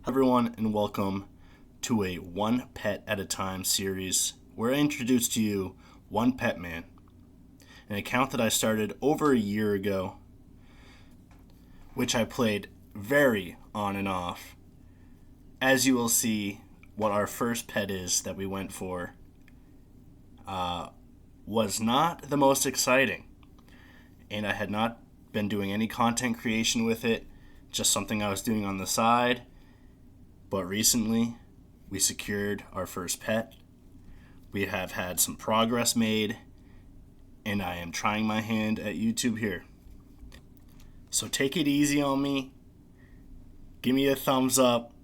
Everyone, and welcome to a One Pet at a Time series where I introduce to you One Pet Man, an account that I started over a year ago, which I played very on and off. As you will see, what our first pet is that we went for was not the most exciting, and I had not been doing any content creation with it, just something I was doing on the side. But recently, we secured our first pet. We have had some progress made, and I am trying my hand at YouTube here. So take it easy on me. Give me a thumbs up,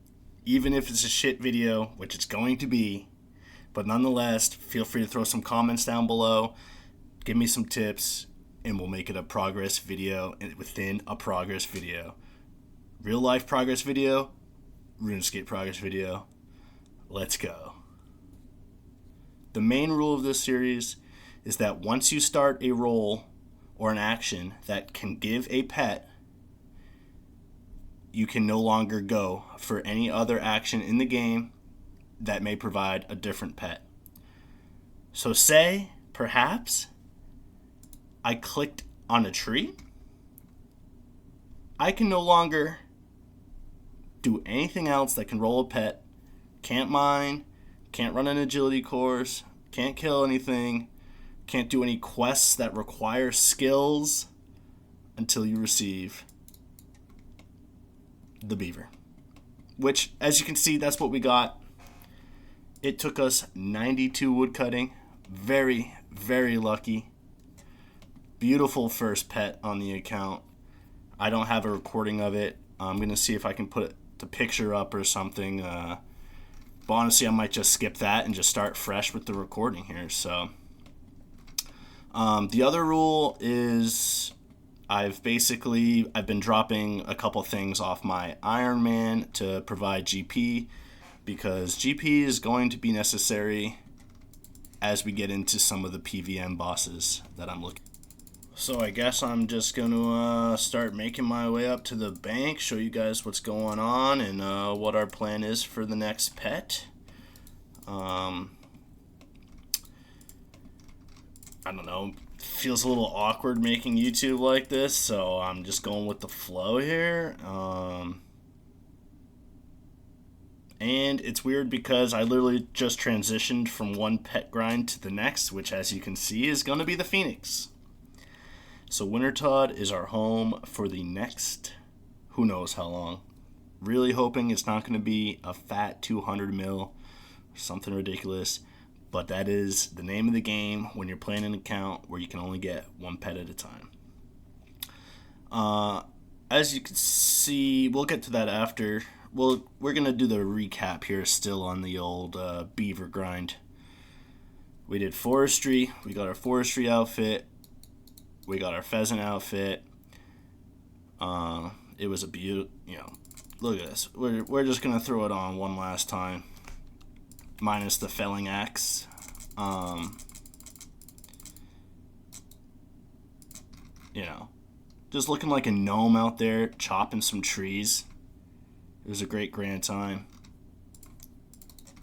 even if it's a shit video, which it's going to be. But nonetheless, feel free to throw some comments down below. Give me some tips, and we'll make it a progress video within a progress video. Real life progress video, RuneScape progress video. Let's go. The main rule of this series is that once you start a role or an action that can give a pet, you can no longer go for any other action in the game that may provide a different pet. So say, perhaps, I clicked on a tree. I can no longer do anything else that can roll a pet. Can't mine, can't run an agility course, can't kill anything, can't do any quests that require skills until you receive the beaver. Which, as you can see, that's what we got. It took us 92 woodcutting. Very, very lucky. Beautiful first pet on the account. I don't have a recording of it. I'm going to see if I can put the picture up or something. But honestly, I might just skip that and just start fresh with the recording here. So the other rule is I've been dropping a couple things off my Iron Man to provide GP, because GP is going to be necessary as we get into some of the PVM bosses that I'm looking. So I guess I'm just going to start making my way up to the bank, show you guys what's going on and what our plan is for the next pet. I don't know, feels a little awkward making YouTube like this, so I'm just going with the flow here. And it's weird because I literally just transitioned from one pet grind to the next, which, as you can see, is going to be the Phoenix. So Wintertodd is our home for the next who knows how long. Really hoping it's not going to be a fat 200 mil or something ridiculous. But that is the name of the game when you're playing an account where you can only get one pet at a time. As you can see, we'll get to that after. We're going to do the recap here still on the old beaver grind. We did forestry. We got our forestry outfit. We got our pheasant outfit. It was a beaut. Look at this. We're just going to throw it on one last time. Minus the felling axe. Just looking like a gnome out there chopping some trees. It was a great grand time.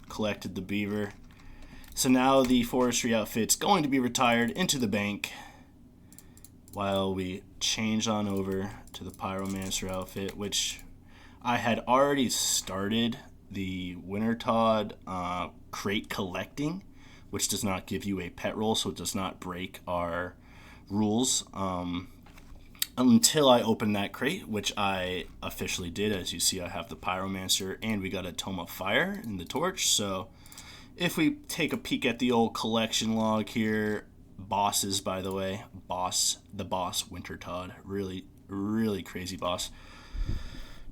Collected the beaver. So now the forestry outfit's going to be retired into the bank while we change on over to the pyromancer outfit, which I had already started the Wintertodd crate collecting, which does not give you a pet roll, so it does not break our rules until I open that crate, which I officially did. As you see, I have the pyromancer and we got a tome of fire in the torch. So if we take a peek at the old collection log here, bosses, by the way, the boss Wintertodd, really, really crazy boss.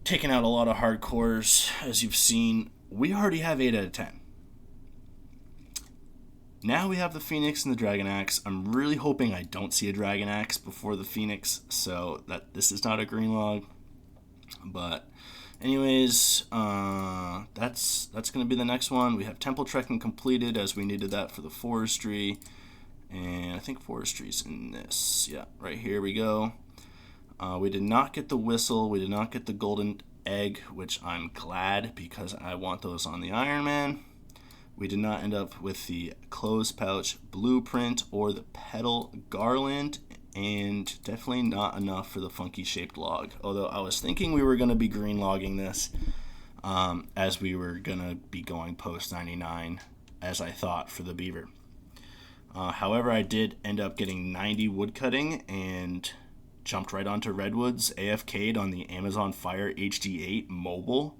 Taking out a lot of hardcores, as you've seen. We already have 8 out of 10. Now we have the Phoenix and the Dragon Axe. I'm really hoping I don't see a Dragon Axe before the Phoenix, so that this is not a green log. But anyways, that's going to be the next one. We have Temple Trekking completed, as we needed that for the forestry. And I think forestry's in this. Yeah, right here we go. We did not get the whistle. We did not get the golden egg, which I'm glad because I want those on the Ironman. We did not end up with the closed pouch blueprint or the petal garland, and definitely not enough for the funky shaped log. Although I was thinking we were going to be green logging this as we were going to be going post 99 as I thought for the beaver. However, I did end up getting 90 wood cutting and jumped right onto redwoods, AFK'd on the Amazon Fire HD8 mobile.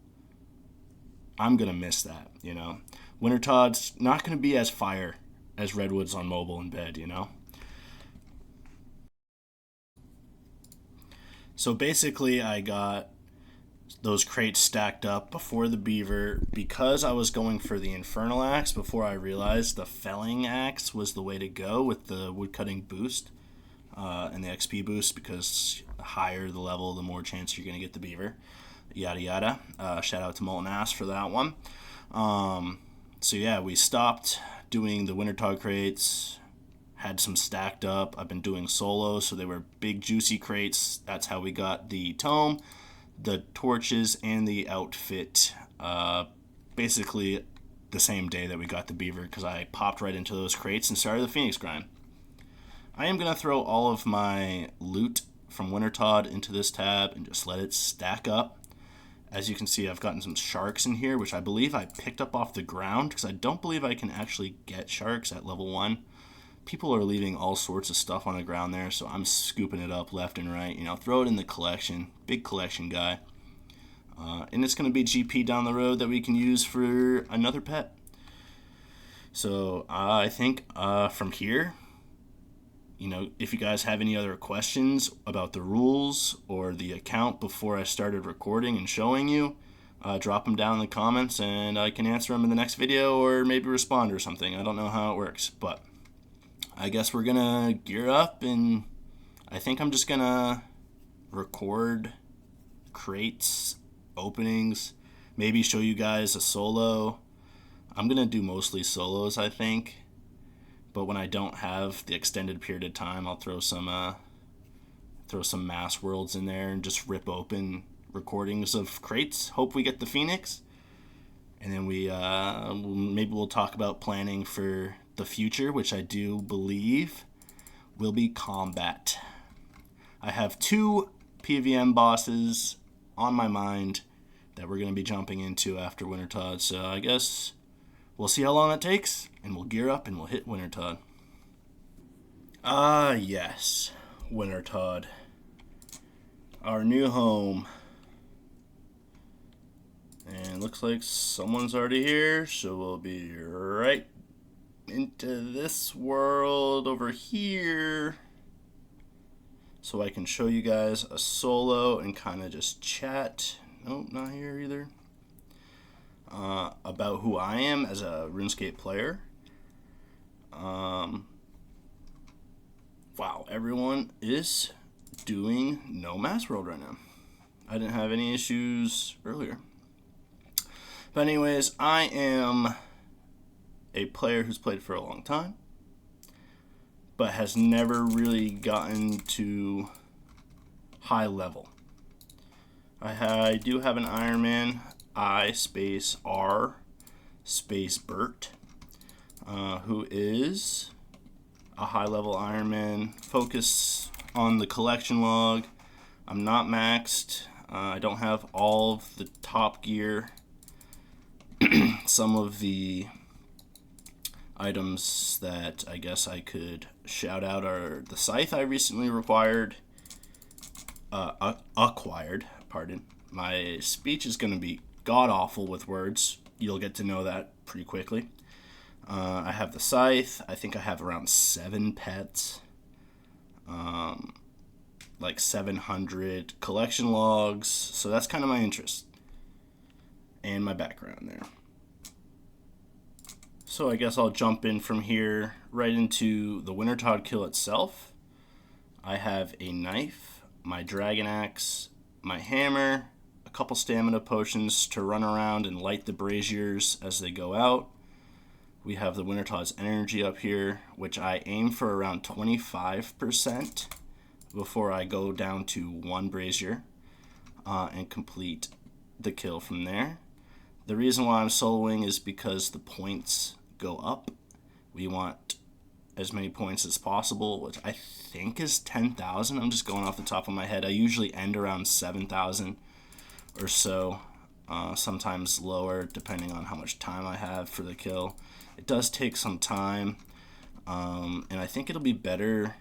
I'm going to miss that, you know. Winter Todd's not going to be as fire as redwoods on mobile in bed, you know. So basically I got those crates stacked up before the beaver because I was going for the infernal axe before I realized the felling axe was the way to go with the woodcutting boost and the XP boost, because the higher the level, the more chance you're going to get the beaver. Yada yada. Shout out to Molten Ass for that one. So yeah, we stopped doing the Winter Tog crates, had some stacked up. I've been doing solos, so they were big juicy crates. That's how we got the tome, the torches, and the outfit basically the same day that we got the beaver, because I popped right into those crates and started the Phoenix grind. I am going to throw all of my loot from Winter Todd into this tab and just let it stack up. As you can see, I've gotten some sharks in here, which I believe I picked up off the ground, because I don't believe I can actually get sharks at level 1. People are leaving all sorts of stuff on the ground there, so I'm scooping it up left and right. You know, throw it in the collection. Big collection guy. And it's going to be GP down the road that we can use for another pet. So I think from here, you know, if you guys have any other questions about the rules or the account before I started recording and showing you, drop them down in the comments and I can answer them in the next video or maybe respond or something. I don't know how it works, but I guess we're gonna gear up, and I think I'm just gonna record crates, openings, maybe show you guys a solo. I'm gonna do mostly solos, I think. But when I don't have the extended period of time, I'll throw some mass worlds in there and just rip open recordings of crates. Hope we get the Phoenix, and then maybe we'll talk about planning for the future, which I do believe will be combat. I have 2 PVM bosses on my mind that we're going to be jumping into after Winter Todd. So I guess we'll see how long that takes, and we'll gear up and we'll hit Winter Todd. Ah, yes, Winter Todd. Our new home. And looks like someone's already here, so we'll be right into this world over here, so I can show you guys a solo and kind of just chat. Nope, not here either. About who I am as a RuneScape player. Wow, everyone is doing no mass world right now. I didn't have any issues earlier. But anyways, I am a player who's played for a long time, but has never really gotten to high level. I do have an Ironman, I space R space Bert, who is a high level Ironman. Focus on the collection log. I'm not maxed. I don't have all of the top gear. Some of the items that I guess I could shout out are the scythe I recently acquired. Pardon. My speech is going to be god-awful with words. You'll get to know that pretty quickly. I have the scythe. I think I have around 7 pets. Like 700 collection logs. So that's kind of my interest. And my background there. So I guess I'll jump in from here right into the Winter Todd kill itself. I have a knife, my dragon axe, my hammer, a couple stamina potions to run around and light the braziers as they go out. We have the Winter Todd's energy up here, which I aim for around 25% before I go down to 1 brazier and complete the kill from there. The reason why I'm soloing is because the points go up. We want as many points as possible, which I think is 10,000. I'm just going off the top of my head. I usually end around 7,000 or so, sometimes lower depending on how much time I have for the kill. It does take some time, and I think it'll be better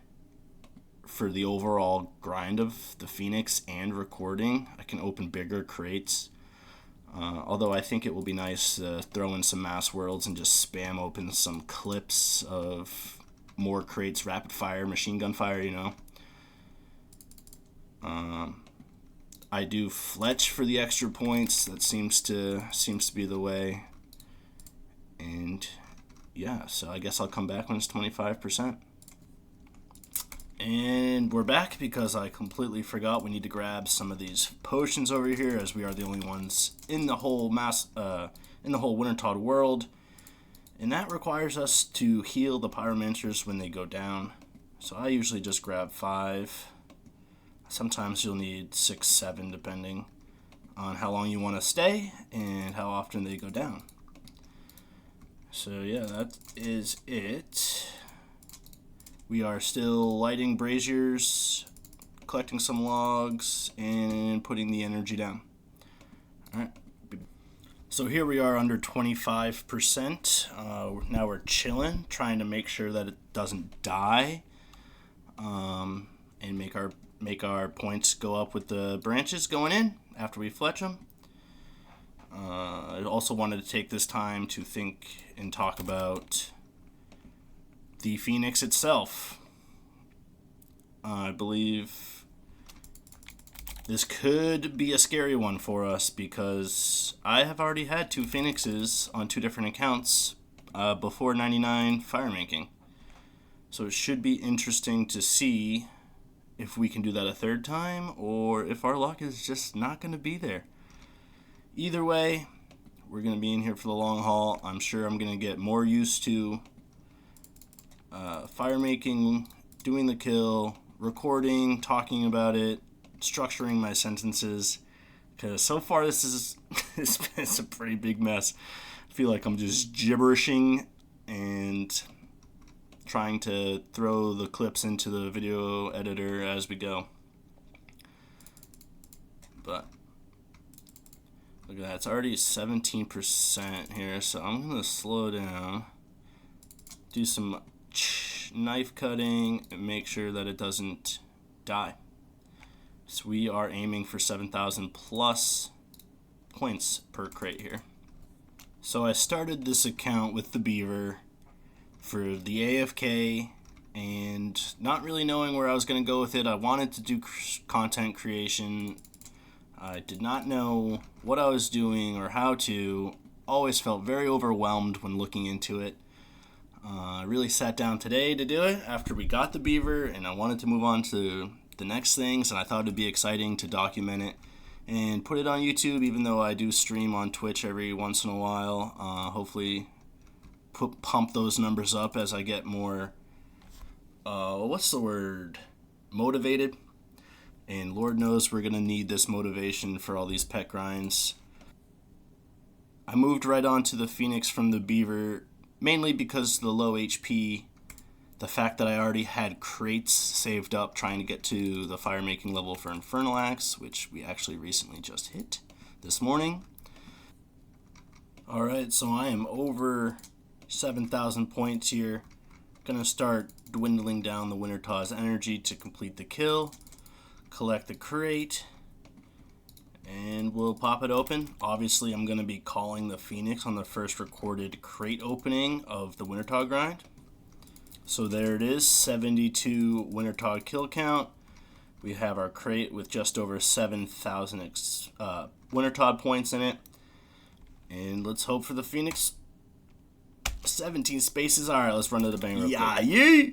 for the overall grind of the Phoenix and recording. I can open bigger crates. Although I think it will be nice to throw in some mass worlds and just spam open some clips of more crates, rapid fire, machine gun fire, you know. I do Fletch for the extra points. That seems to be the way. And yeah, so I guess I'll come back when it's 25%. And we're back because I completely forgot we need to grab some of these potions over here, as we are the only ones in the whole Wintertodt world, and that requires us to heal the pyromancers when they go down. So I usually just grab 5. Sometimes you'll need 6, 7, depending on how long you want to stay and how often they go down. So yeah, that is it. We are still lighting braziers, collecting some logs, and putting the energy down. Alright. So here we are under 25%. Now we're chilling, trying to make sure that it doesn't die, and make our points go up with the branches going in after we fletch them. I also wanted to take this time to think and talk about the Phoenix itself. I believe this could be a scary one for us because I have already had 2 Phoenixes on 2 different accounts before 99 firemaking. So it should be interesting to see if we can do that a 3rd time or if our luck is just not going to be there. Either way, we're going to be in here for the long haul. I'm sure I'm going to get more used to firemaking, doing the kill, recording, talking about it, structuring my sentences, because so far this is it's a pretty big mess. I feel like I'm just gibberishing and trying to throw the clips into the video editor as we go. But look at that, it's already 17% here, so I'm going to slow down, do some knife cutting, and make sure that it doesn't die. So we are aiming for 7,000 plus points per crate here. So I started this account with the beaver for the AFK and not really knowing where I was going to go with it. I wanted to do content creation. I did not know what I was doing or how to. Always felt very overwhelmed when looking into it. I really sat down today to do it after we got the beaver, and I wanted to move on to the next things, and I thought it'd be exciting to document it and put it on YouTube, even though I do stream on Twitch every once in a while. Hopefully pump those numbers up as I get more, motivated. And Lord knows we're going to need this motivation for all these pet grinds. I moved right on to the Phoenix from the beaver, mainly because of the low HP, the fact that I already had crates saved up trying to get to the firemaking level for Infernal Axe, which we actually recently just hit this morning. Alright, so I am over 7,000 points here. Gonna start dwindling down the Wintertodt energy to complete the kill, collect the crate, and we'll pop it open. Obviously, I'm gonna be calling the Phoenix on the first recorded crate opening of the Wintertodt grind. So there it is, 72 Wintertodt kill count. We have our crate with just over 7,000 Wintertodt points in it. And let's hope for the Phoenix. 17 spaces. Alright, let's run to the bang real quick. Yeah!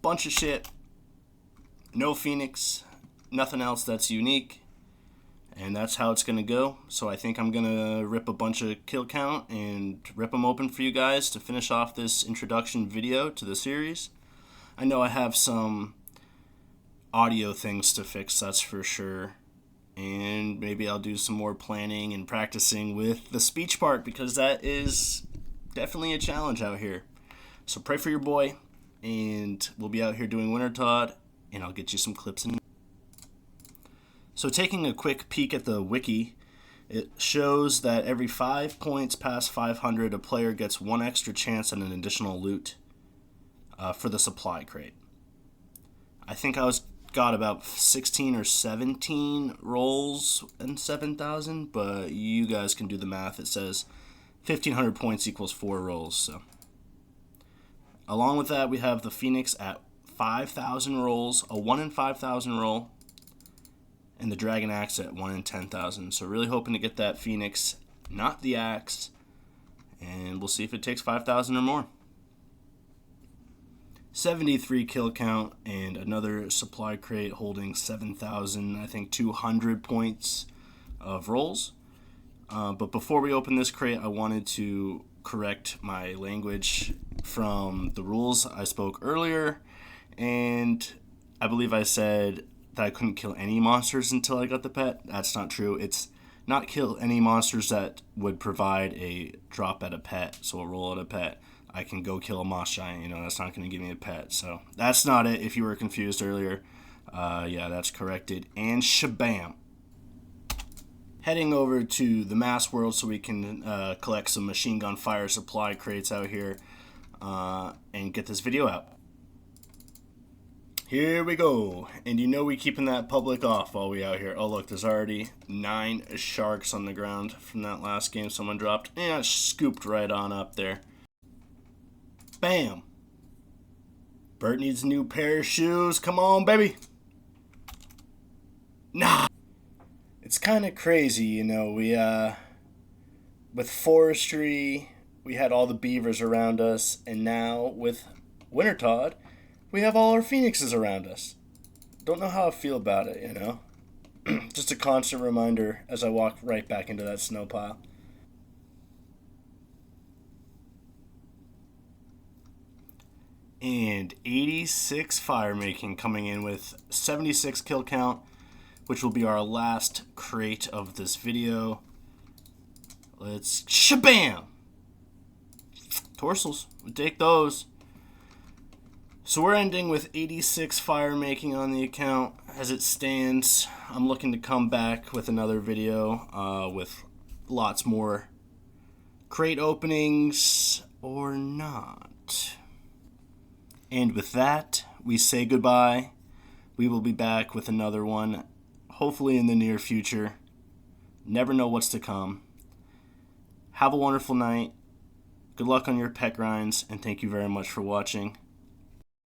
Bunch of shit. No Phoenix. Nothing else that's unique. And that's how it's going to go. So I think I'm going to rip a bunch of kill count and rip them open for you guys to finish off this introduction video to the series. I know I have some audio things to fix, that's for sure. And maybe I'll do some more planning and practicing with the speech part, because that is definitely a challenge out here. So pray for your boy, and we'll be out here doing Winter Todd, and I'll get you some clips in. So taking a quick peek at the wiki, it shows that every 5 points past 500, a player gets 1 extra chance at an additional loot for the supply crate. I think I got about 16 or 17 rolls in 7,000, but you guys can do the math. It says 1,500 points equals 4 rolls. So, along with that, we have the Phoenix at 5,000 rolls, a 1 in 5,000 roll, and the Dragon Axe at 1 in 10,000. So really hoping to get that Phoenix, not the Axe, and we'll see if it takes 5,000 or more. 73 kill count, and another supply crate holding 7,000, I think 200 points of rolls. But before we open this crate, I wanted to correct my language from the rules I spoke earlier, and I believe I said that I couldn't kill any monsters until I got the pet. That's not true. It's not kill any monsters that would provide a drop at a pet, so a roll at a pet. I can go kill a moss giant, that's not going to give me a pet. So that's not it if you were confused earlier. Yeah, that's corrected. And shabam. Heading over to the mass world so we can collect some machine gun fire supply crates out here and get this video out. Here we go. And we keeping that public off while we out here. Oh look, there's already 9 sharks on the ground from that last game someone dropped. And it scooped right on up there. Bam. Bert needs a new pair of shoes. Come on, baby. Nah. It's kind of crazy, we, with forestry, we had all the beavers around us, and now with Winter Todd, we have all our phoenixes around us. Don't know how I feel about it, Just a constant reminder as I walk right back into that snow pile. And 86 fire making, coming in with 76 kill count, which will be our last crate of this video. Let's shabam! Torsals, we take those. So we're ending with 86 fire making on the account. As it stands, I'm looking to come back with another video with lots more crate openings or not. And with that, we say goodbye. We will be back with another one, hopefully in the near future. Never know what's to come. Have a wonderful night. Good luck on your pet grinds, and thank you very much for watching.